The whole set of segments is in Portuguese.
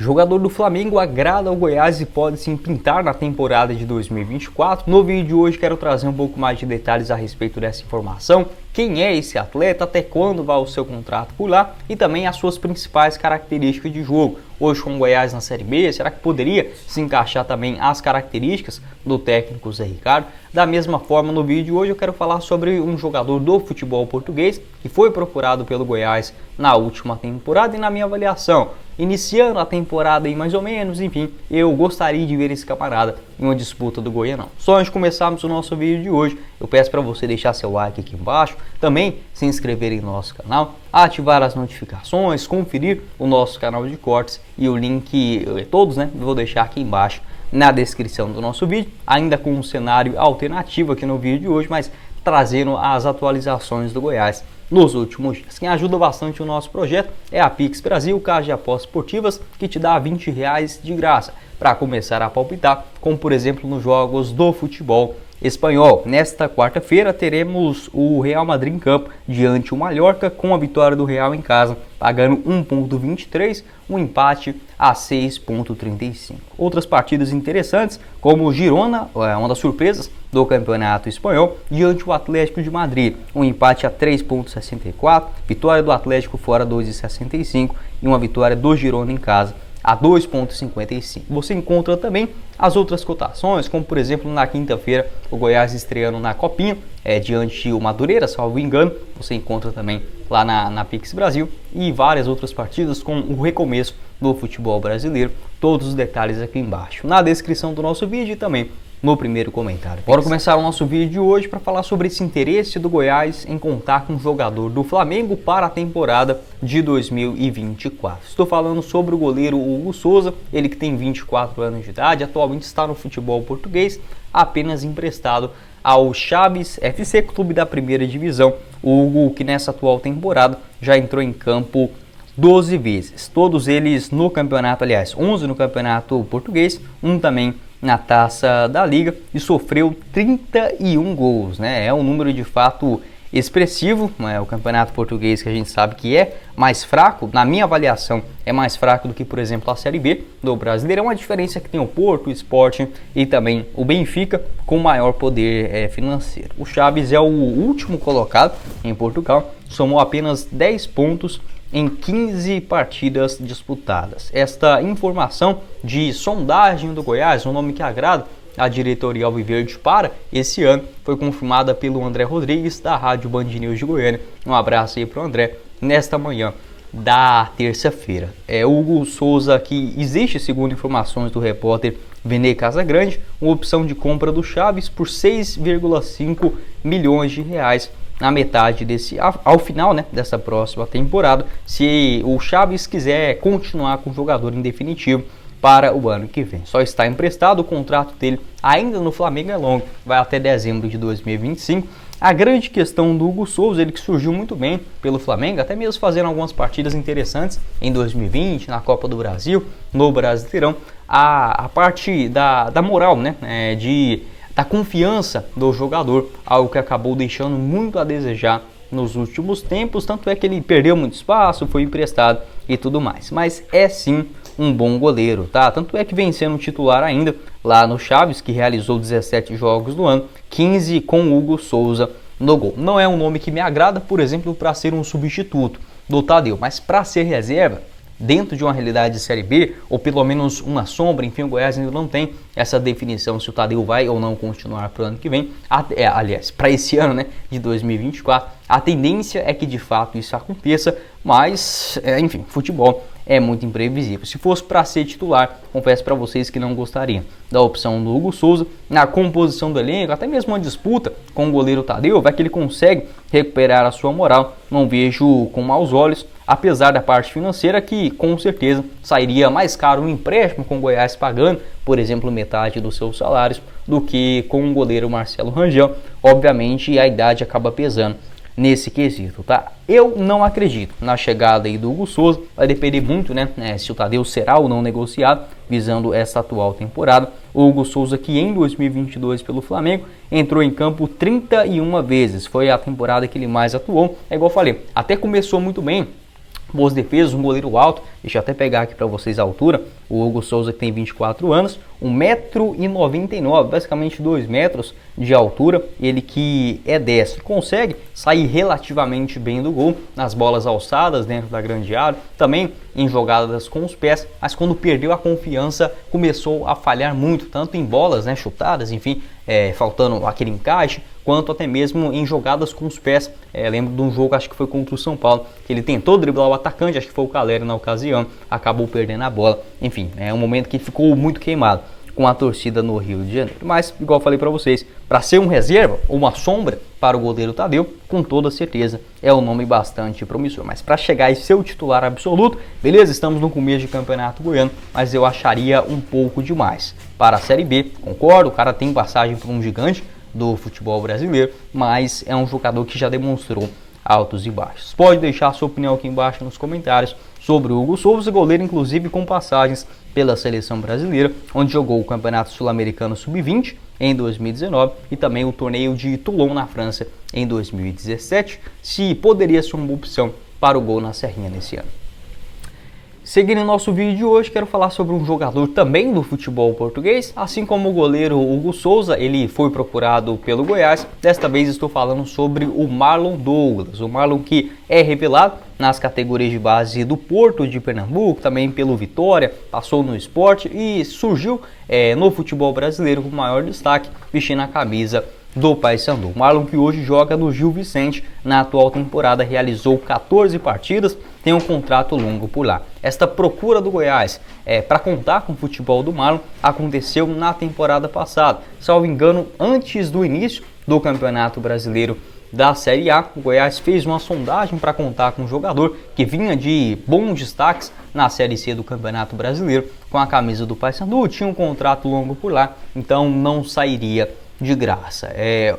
Jogador do Flamengo agrada ao Goiás e pode sim pintar na temporada de 2024. No vídeo de hoje quero trazer um pouco mais de detalhes a respeito dessa informação. Quem é esse atleta, até quando vai o seu contrato por lá e também as suas principais características de jogo. Hoje com o Goiás na Série B, será que poderia se encaixar também as características do técnico Zé Ricardo? Da mesma forma, no vídeo de hoje eu quero falar sobre um jogador do futebol português que foi procurado pelo Goiás na última temporada e na minha avaliação, iniciando a temporada aí mais ou menos, enfim, eu gostaria de ver esse camarada em uma disputa do Goianão. Só antes de começarmos o nosso vídeo de hoje, eu peço para você deixar seu like aqui embaixo, também se inscrever em nosso canal, ativar as notificações, conferir o nosso canal de cortes e o link, todos, né, vou deixar aqui embaixo na descrição do nosso vídeo, ainda com um cenário alternativo aqui no vídeo de hoje, mas trazendo as atualizações do Goiás nos últimos dias. Quem ajuda bastante o nosso projeto é a Pix Brasil, casa de apostas esportivas, que te dá R$20 de graça para começar a palpitar, como por exemplo nos jogos do futebol espanhol. Nesta quarta-feira teremos o Real Madrid em campo diante o Mallorca, com a vitória do Real em casa, pagando 1,23, um empate a 6,35. Outras partidas interessantes, como o Girona, uma das surpresas do campeonato espanhol, diante o Atlético de Madrid, um empate a 3,64, vitória do Atlético fora 2,65 e uma vitória do Girona em casa a 2,55. Você encontra também as outras cotações, como por exemplo na quinta-feira o Goiás estreando na Copinha, diante o Madureira, salvo engano, você encontra também lá na Pix Brasil e várias outras partidas com o recomeço do futebol brasileiro. Todos os detalhes aqui embaixo, na descrição do nosso vídeo e também no primeiro comentário. Bora começar o nosso vídeo de hoje para falar sobre esse interesse do Goiás em contar com um jogador do Flamengo para a temporada de 2024. Estou falando sobre o goleiro Hugo Souza, ele que tem 24 anos de idade, atualmente está no futebol português, apenas emprestado ao Chaves FC, clube da primeira divisão. O Hugo, que nessa atual temporada já entrou em campo 12 vezes, todos eles no campeonato, aliás, 11 no campeonato português, um também na Taça da Liga, e sofreu 31 gols, né? É um número de fato expressivo. O campeonato português, que a gente sabe que é mais fraco, na minha avaliação é mais fraco do que, por exemplo, a Série B do Brasileirão. A diferença é que tem o Porto, o Sport e também o Benfica com maior poder financeiro. O Chaves é o último colocado em Portugal, somou apenas 10 pontos em 15 partidas disputadas. Esta informação de sondagem do Goiás, um nome que agrada a diretoria alviverde para esse ano, foi confirmada pelo André Rodrigues, da Rádio Band News de Goiânia. Um abraço aí para o André, nesta manhã da terça-feira. Hugo Souza, que existe, segundo informações do repórter Vene Casagrande, uma opção de compra do Chaves por 6,5 milhões de reais na metade ao final, né, dessa próxima temporada, se o Chaves quiser continuar com o jogador em definitivo para o ano que vem. Só está emprestado, o contrato dele ainda no Flamengo é longo, vai até dezembro de 2025. A grande questão do Hugo Souza, ele que surgiu muito bem pelo Flamengo, até mesmo fazendo algumas partidas interessantes em 2020, na Copa do Brasil, no Brasileirão, a parte da moral, né, da confiança do jogador, algo que acabou deixando muito a desejar nos últimos tempos, tanto é que ele perdeu muito espaço, foi emprestado e tudo mais, mas é sim um bom goleiro, tá? Tanto é que vem sendo titular ainda lá no Chaves, que realizou 17 jogos no ano, 15 com Hugo Souza no gol. Não é um nome que me agrada, por exemplo, para ser um substituto do Tadeu, mas para ser reserva dentro de uma realidade de Série B, ou pelo menos uma sombra, enfim, o Goiás ainda não tem essa definição se o Tadeu vai ou não continuar para o ano que vem, aliás, para esse ano, né, de 2024, a tendência é que de fato isso aconteça, mas, enfim, futebol é muito imprevisível. Se fosse para ser titular, confesso para vocês que não gostaria da opção do Hugo Souza na composição do elenco, até mesmo uma disputa com o goleiro Tadeu, vai que ele consegue recuperar a sua moral, não vejo com maus olhos, apesar da parte financeira que com certeza sairia mais caro um empréstimo com o Goiás pagando, por exemplo, metade dos seus salários, do que com o goleiro Marcelo Rangel. Obviamente a idade acaba pesando nesse quesito, tá? Eu não acredito na chegada aí do Hugo Souza, vai depender muito, né, se o Tadeu será ou não negociado, visando essa atual temporada. O Hugo Souza, que em 2022 pelo Flamengo, entrou em campo 31 vezes, foi a temporada que ele mais atuou, igual eu falei, até começou muito bem boas defesas, um goleiro alto. Deixa eu até pegar aqui para vocês a altura. O Hugo Souza, que tem 24 anos, 1,99 m, basicamente 2 metros de altura. Ele que é destro, consegue sair relativamente bem do gol nas bolas alçadas dentro da grande área, também em jogadas com os pés, mas quando perdeu a confiança começou a falhar muito, tanto em bolas, né, chutadas, enfim, faltando aquele encaixe, quanto até mesmo em jogadas com os pés. Lembro de um jogo, acho que foi contra o São Paulo, que ele tentou driblar o atacante, acho que foi o Calera na ocasião, acabou perdendo a bola. Enfim, é um momento que ficou muito queimado com a torcida no Rio de Janeiro. Mas, igual eu falei para vocês, para ser um reserva ou uma sombra para o goleiro Tadeu, com toda certeza é um nome bastante promissor. Mas para chegar e ser o titular absoluto, beleza, estamos no começo de campeonato goiano, mas eu acharia um pouco demais. Para a Série B, concordo, o cara tem passagem por um gigante do futebol brasileiro, mas é um jogador que já demonstrou altos e baixos. Pode deixar a sua opinião aqui embaixo nos comentários sobre o Hugo Souza, goleiro inclusive com passagens pela seleção brasileira, onde jogou o Campeonato Sul-Americano Sub-20 em 2019 e também o torneio de Toulon na França em 2017, se poderia ser uma boa opção para o gol na Serrinha nesse ano. Seguindo o nosso vídeo de hoje, quero falar sobre um jogador também do futebol português, assim como o goleiro Hugo Souza, ele foi procurado pelo Goiás. Desta vez estou falando sobre o Marlon Douglas, o Marlon que é revelado nas categorias de base do Porto de Pernambuco, também pelo Vitória, passou no Sport e surgiu no futebol brasileiro com maior destaque, vestindo a camisa do Paysandu. Marlon que hoje joga no Gil Vicente, na atual temporada realizou 14 partidas, tem um contrato longo por lá. Esta procura do Goiás para contar com o futebol do Marlon aconteceu na temporada passada, salvo engano, antes do início do Campeonato Brasileiro da Série A. O Goiás fez uma sondagem para contar com um jogador que vinha de bons destaques na Série C do Campeonato Brasileiro com a camisa do Paysandu, tinha um contrato longo por lá, então não sairia de graça.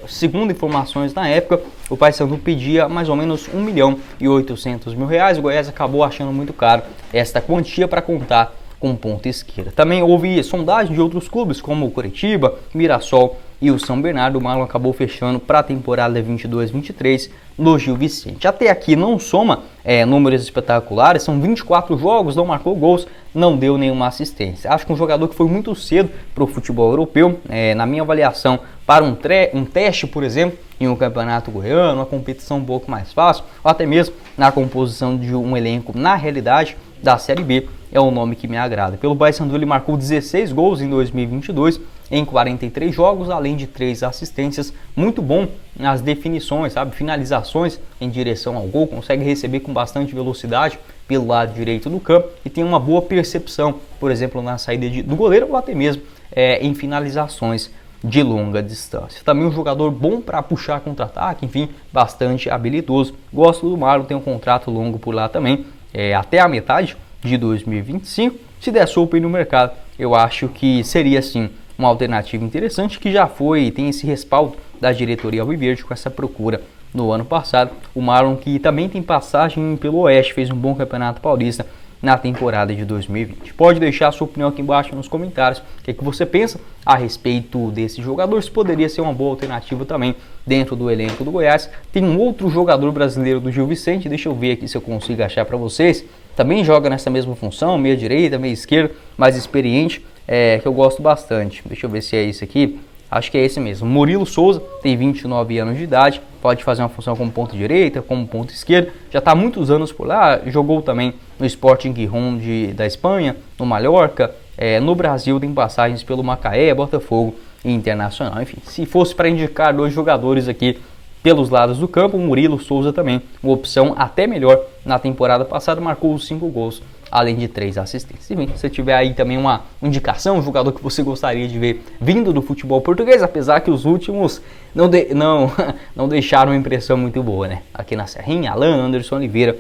Segundo informações na época, o Paysandu pedia mais ou menos R$1.800.000. O Goiás acabou achando muito caro esta quantia para contar com ponta esquerda. Também houve sondagem de outros clubes como o Coritiba, Mirassol e o São Bernardo. O Marlon acabou fechando para a temporada 22-23 no Gil Vicente. Até aqui não soma números espetaculares, são 24 jogos, não marcou gols, não deu nenhuma assistência. Acho que um jogador que foi muito cedo para o futebol europeu, na minha avaliação, para um teste, por exemplo, em um campeonato goiano, uma competição um pouco mais fácil, ou até mesmo na composição de um elenco na realidade da Série B, é um nome que me agrada. Pelo Paysandu ele marcou 16 gols em 2022 em 43 jogos, além de 3 assistências, muito bom nas definições, sabe, finalizações em direção ao gol, consegue receber com bastante velocidade pelo lado direito do campo e tem uma boa percepção, por exemplo, na saída do goleiro ou até mesmo em finalizações de longa distância. Também um jogador bom para puxar contra-ataque, enfim, bastante habilidoso. Gosto do Marlon, tem um contrato longo por lá também, até a metade de 2025. Se der sopa aí no mercado, eu acho que seria sim uma alternativa interessante, que já tem esse respaldo da diretoria alviverde com essa procura no ano passado. O Marlon que também tem passagem pelo Oeste, fez um bom campeonato paulista na temporada de 2020. Pode deixar a sua opinião aqui embaixo nos comentários, o que você pensa a respeito desse jogador, se poderia ser uma boa alternativa também dentro do elenco do Goiás. Tem um outro jogador brasileiro do Gil Vicente, deixa eu ver aqui se eu consigo achar para vocês, também joga nessa mesma função, meia direita, meia esquerda, mais experiente, que eu gosto bastante. Deixa eu ver se é esse aqui. Acho que é esse mesmo. Murilo Souza tem 29 anos de idade, pode fazer uma função como ponta direita, como ponta esquerda, já está há muitos anos por lá, jogou também no Sporting Gijón da Espanha, no Mallorca, no Brasil tem passagens pelo Macaé, Botafogo e Internacional. Enfim, se fosse para indicar 2 jogadores aqui pelos lados do campo, o Murilo Souza também, uma opção até melhor. Na temporada passada marcou 5 gols, além de 3 assistências. Enfim, se tiver aí também uma indicação, um jogador que você gostaria de ver vindo do futebol português, apesar que os últimos não deixaram uma impressão muito boa, né? Aqui na Serrinha, Alan, Anderson Oliveira,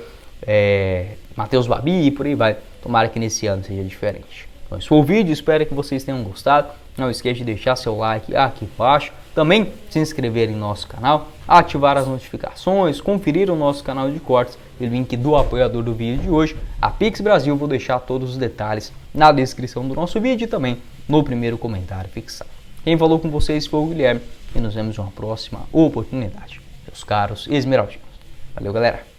Matheus Babi e por aí vai. Tomara que nesse ano seja diferente. Então, esse foi o vídeo, espero que vocês tenham gostado. Não esqueça de deixar seu like aqui embaixo. Também se inscrever em nosso canal, ativar as notificações, conferir o nosso canal de cortes e o link do apoiador do vídeo de hoje, a Pix Brasil. Vou deixar todos os detalhes na descrição do nosso vídeo e também no primeiro comentário fixado. Quem falou com vocês foi o Guilherme e nos vemos em uma próxima oportunidade. Meus caros esmeraldinos. Valeu, galera!